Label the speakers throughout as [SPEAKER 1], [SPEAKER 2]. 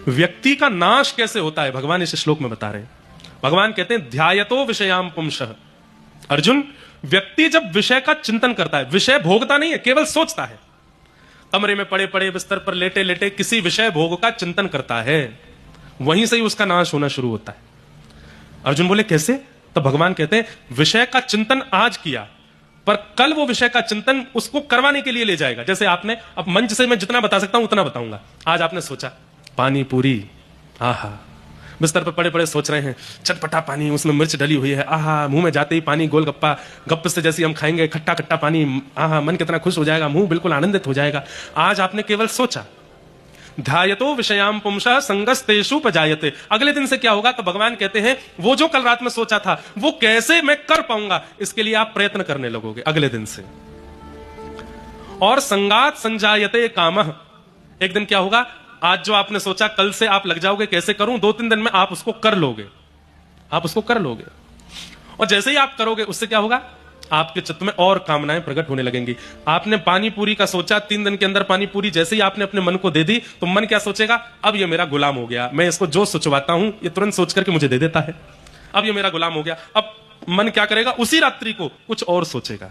[SPEAKER 1] व्यक्ति का नाश कैसे होता है भगवान इस श्लोक में बता रहे हैं। भगवान कहते हैं ध्यायतो विषयाम पुंसः। अर्जुन, व्यक्ति जब विषय का चिंतन करता है, विषय भोगता नहीं है, केवल सोचता है, कमरे में पड़े पड़े बिस्तर पर लेटे लेटे किसी विषय भोग का चिंतन करता है, वहीं से ही उसका नाश होना शुरू होता है। अर्जुन बोले कैसे? तो भगवान कहते हैं विषय का चिंतन आज किया, पर कल वो विषय का चिंतन उसको करवाने के लिए ले जाएगा। जैसे आपने, अब मंच से मैं जितना बता सकता हूं उतना बताऊंगा। आज आपने सोचा पानी पूरी, आहा, बिस्तर पर पड़े पड़े सोच रहे हैं चटपटा पानी, उसमें मिर्च डली हुई है, आहा, मुंह में जाते ही पानी, गोलगप्पा गप से जैसे हम खाएंगे खट्टा खट्टा पानी, आहा, मन कितना खुश हो जाएगा, मुंह बिल्कुल आनंदित हो जाएगा। आज आपने केवल सोचा। ध्यायतो विषयाम पुंसः संगस्तेषु पजायते। अगले दिन से क्या होगा? तो भगवान कहते हैं वो जो कल रात में सोचा था वो कैसे मैं कर पाऊंगा, इसके लिए आप प्रयत्न करने लगोगे अगले दिन से। और संगात संजायते कामः। एक दिन क्या होगा? आज जो आपने सोचा कल से आप लग जाओगे कैसे करूं, 2-3 दिन में आप उसको कर लोगे, आप उसको कर लोगे। और जैसे ही आप करोगे उससे क्या होगा? आपके चित्त में और कामनाएं प्रकट होने लगेंगी। आपने पानी पूरी का सोचा, 3 दिन के अंदर पानी पूरी जैसे ही आपने अपने मन को दे दी, तो मन क्या सोचेगा? अब ये मेरा गुलाम हो गया, मैं इसको जो सोचवाता हूं ये तुरंत सोच करके मुझे दे देता है, अब ये मेरा गुलाम हो गया। अब मन क्या करेगा? उसी रात्रि को कुछ और सोचेगा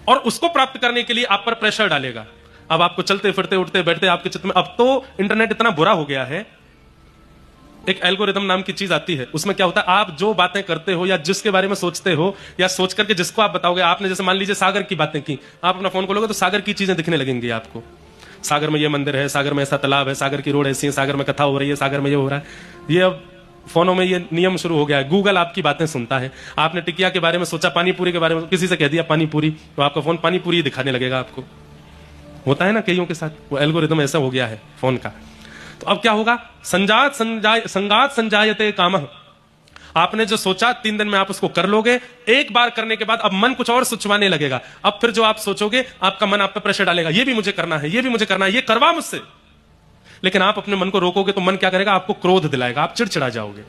[SPEAKER 1] और उसको प्राप्त करने के लिए आप पर प्रेशर डालेगा। अब आपको चलते फिरते उठते बैठते आपके चित्त में, अब तो इंटरनेट इतना बुरा हो गया है, एक एल्गोरिदम नाम की चीज आती है, उसमें क्या होता है, आप जो बातें करते हो या जिसके बारे में सोचते हो या सोच करके जिसको आप बताओगे, आपने जैसे मान लीजिए सागर की बातें की, आप अपना फोन खोलोगे तो सागर की चीजें दिखने लगेंगी आपको। सागर में ये मंदिर है, सागर में ऐसा तालाब है, सागर की रोड ऐसी है, सागर में कथा हो रही है, सागर में ये हो रहा है। ये अब फोनों में ये नियम शुरू हो गया है, गूगल आपकी बातें सुनता है। आपने टिकिया के बारे में सोचा, पानी पूरी के बारे में किसी से कह दिया पानी पूरी, तो आपका फोन पानी पूरी दिखाने लगेगा आपको। होता है ना कईयों के साथ, वो एल्गोरिदम ऐसा हो गया है फोन का। तो अब क्या होगा? संगात संजायते कामः। आपने जो सोचा 3 दिन में आप उसको कर लोगे। एक बार करने के बाद अब मन कुछ और सोचवाने लगेगा। अब फिर जो आप सोचोगे आपका मन आप पे प्रेशर डालेगा, ये भी मुझे करना है, ये भी मुझे करना है, ये करवा मुझसे। लेकिन आप अपने मन को रोकोगे तो मन क्या करेगा? आपको क्रोध दिलाएगा, आप चिड़चिड़ा जाओगे।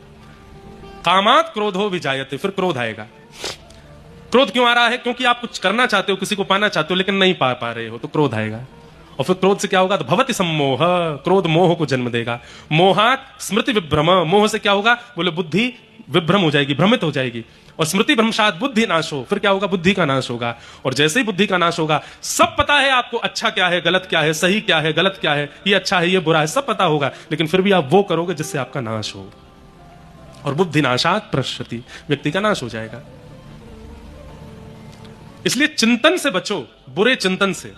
[SPEAKER 1] कामात क्रोधो विजायते, फिर क्रोध आएगा। क्रोध क्यों आ रहा है? क्योंकि आप कुछ करना चाहते हो, किसी को पाना चाहते हो, लेकिन नहीं पा रहे हो, तो क्रोध आएगा। और फिर क्रोध से क्या होगा? तो भवति सम्मोह, क्रोध मोह को जन्म देगा। मोहात स्मृति विभ्रम, मोह से क्या होगा? बोले बुद्धि विभ्रम हो जाएगी, भ्रमित हो जाएगी। और स्मृति भ्रंशात बुद्धि नाशो, फिर क्या होगा? बुद्धि का नाश होगा। और जैसे ही बुद्धि का नाश होगा, सब पता है आपको अच्छा क्या है, गलत क्या है, सही क्या है, गलत क्या है, ये अच्छा है, ये बुरा है, सब पता होगा, लेकिन फिर भी आप वो करोगे जिससे आपका नाश हो। और बुद्धि नाशात प्रश्यति, व्यक्ति का नाश हो जाएगा। इसलिए चिंतन से बचो, बुरे चिंतन से।